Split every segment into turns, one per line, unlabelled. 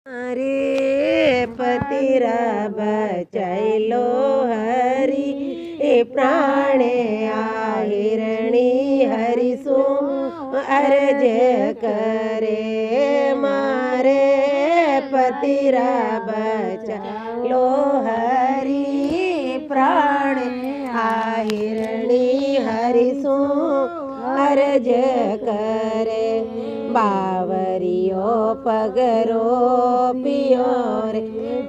रे पतिरा बचाइलो हरि प्राणे हिरणी हरि सु अर्ज करे मारे पतिरा बचाइलो हरि प्राणे हिरणी हरि सु अर्ज करे बावरियो पगरो पियो रे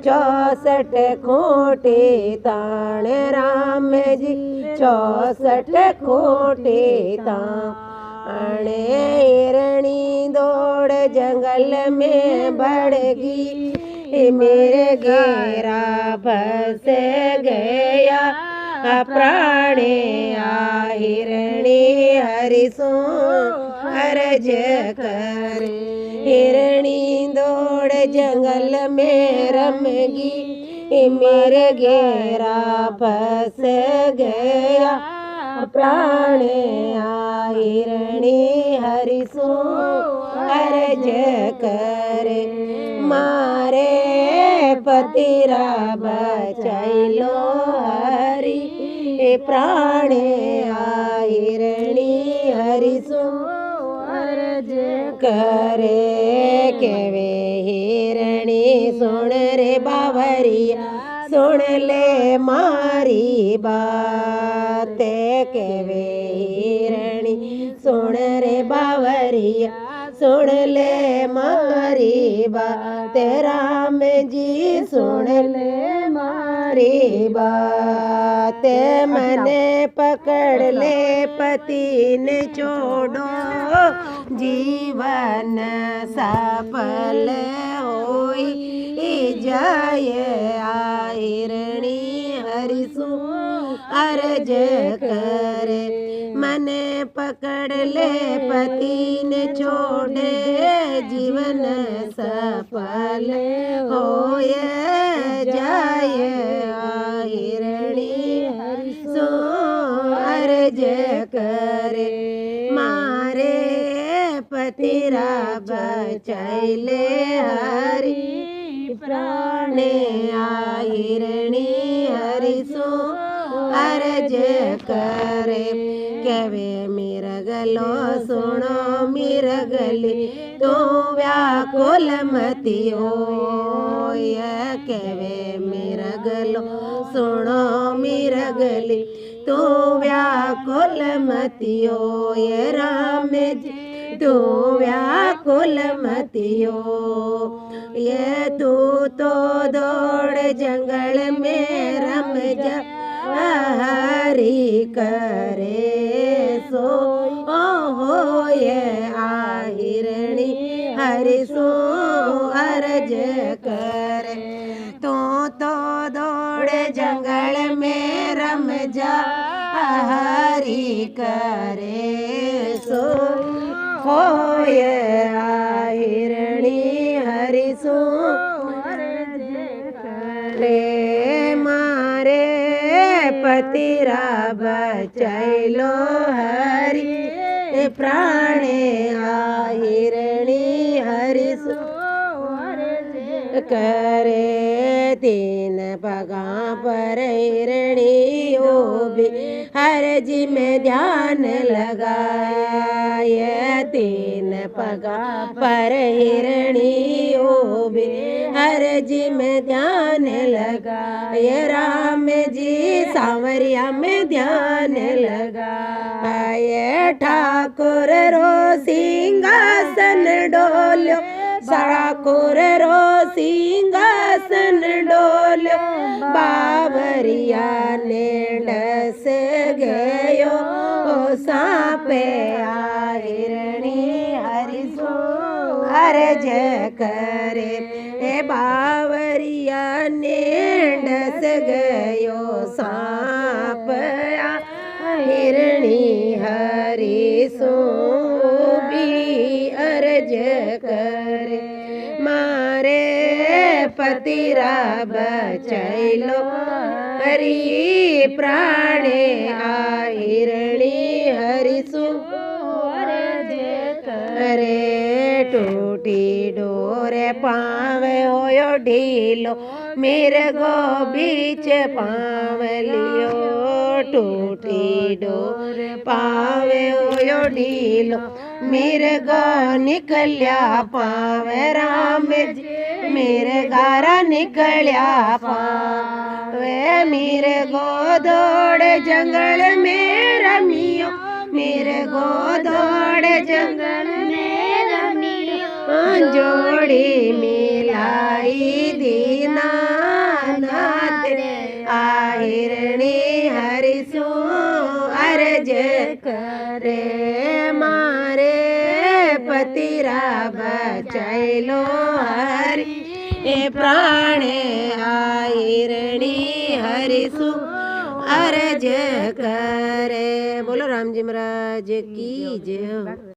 64 खोटे ताण राम जी 64 खोटे ताण हिरणी दौड़ जंगल में बढ़गी मेरे घेरा फंस गया प्राणे हिरणी हरि सो अर्ज कर हिरणी दौड़ जंगल में रमगी मेरे घेरा फंस गया प्राणे हिरणी हरि सो अर्ज कर मारे पतिरा बचाइलो हरि प्राणे हिरणी हरि सो अर्ज करे केवे हिरणी सुन रे बावरिया सुन ले मारी बात केवे हिरणी सुन रे बावरिया सुन ले मारी बात राम जी सुन ले मारी बात मने पकड़ ले पति ने छोड़ो जीवन सफल होई जाय हिरणी हरि सु अर्ज करे मने पकड़ ले पति ने छोड़े जीवन सफल होय जाय हिरणी हरि सु अर्ज करे मारे पतिरा बचाइले हरि प्राणे हिरणी हरि सो अर्ज करे केवे मिरगलो सुनो मिरगली तो व्याकुल मती होय केवे मिरगलो सुनो मिरगली तो व्याकुल मती होय राम जी तू व्याकुल मतियो ये तू तो दौड़ जंगल में रम जा हरि करे सो हो ये हिरणी हरि सो अर्ज करे तू तो दौड़ जंगल में रम जा हरि करे सो होय हिरणी हरि सो करे मारे पतिरा बचाइलो हरि प्राणे हिरणी हरि सो करे 3 पगा पर हिरणी भी हर जी में ध्यान लगाए 3 पगा पर हिरणी भी हर जी में ध्यान लगाए राम जी सांवरिया में ध्यान लगाए ठाकुर रो सिंहासन डोल्यो ठाकुर रो सिंहासन डोल्यो बावरिया ने डस गयो सापे हिरणी हरि सो अर्ज करे ए बावरिया ने डस गयो साप हिरणी हरि सो भी अर्ज करे मारे पतिरा बचाइलो हरि प्राणे हिरणी हरि सु अर्ज करे टूट टूटी डोरे पावे होयो ढीलो मिर्गो बीच पाव लियो टूटी डोरे पावे होयो ढीलो मिर्गो निकल्या पावे राम जी मिर्गारा निकल्या पावे मिर्गो दौड़ जंगल में रमियो मिर्गो दौड़ जंगल में रमियो जोड़ी मिलाई दीना नाथ आहिरणी हरिसु अर्ज करे मारे पतिरा बचाइलो हरि प्राणे आहिरणी हरिसु अर्ज करे। बोलो राम जी महाराज की जय।